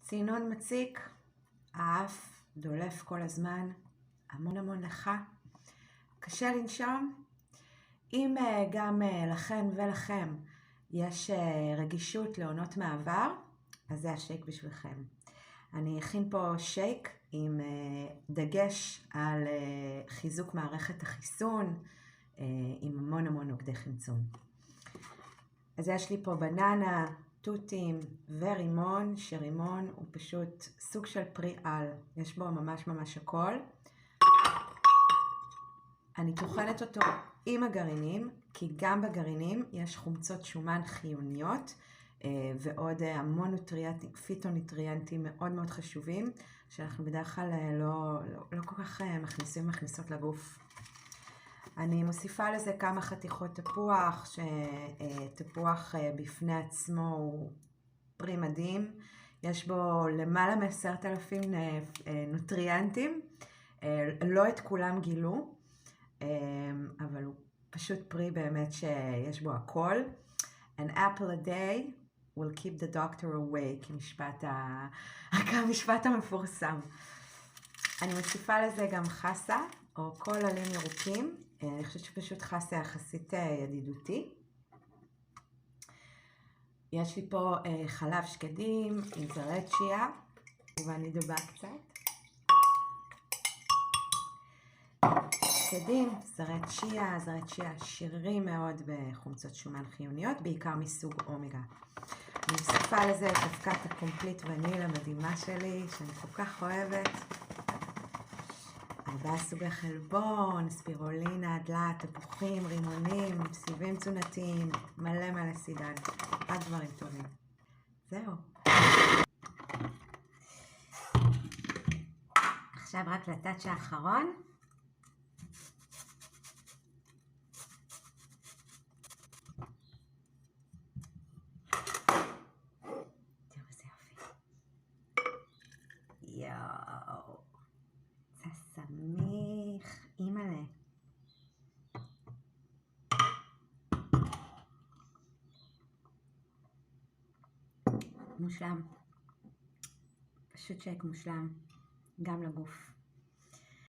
צינון מציק, האף דולף כל הזמן, המון לך, קשה לנשום. אם גם לכן ולכם יש רגישות לעונות מעבר, אז זה השייק בשבילכם. אני אכין פה שייק עם דגש על חיזוק מערכת החיסון, עם המון נוגדי חמצון. אז יש לי פה בננה, תותים ורימון, שרימון הוא פשוט סוג של פרי על, יש בו ממש הכל. אני טוחנת אותו עם הגרעינים, כי גם בגרעינים יש חומצות שומן חיוניות, ועוד המון פיטונוטריאנטים מאוד חשובים, שאנחנו בדרך כלל לא כל כך מכניסות לגוף. אני מוסיפה לזה כמה חתיכות תפוח, שתפוח בפני עצמו הוא פרי מדהים. יש בו למעלה מ10,000 נוטריאנטים, לא את כולם גילו, אבל הוא פשוט פרי באמת שיש בו הכל. An apple a day will keep the doctor away, כמשפט המפורסם. אני מוסיפה לזה גם חסה, או כל עלים ירוקים. אני חושבת שפשוט חסה יחסית ידידותי. יש לי פה חלב שקדים עם זרי צ'יה, ואני דובה קצת. שקדים, זרי צ'יה עשירים מאוד בחומצות שומן חיוניות, בעיקר מסוג אומגה. אני מוסיפה לזה את אבקת הקומפליט וניל המדהימה שלי, שאני כל כך אוהבת. 4 סוגי חלבון, ספירולינה, דלעת, תפוחים, רימונים, סיבים תזונתיים, מלא סידן, רק דברים טובים. זהו. עכשיו רק לטאץ' האחרון. תראו איזה יופי. יואו. זה סמיך, אימא'לה. מושלם. פשוט שייק מושלם, גם לגוף.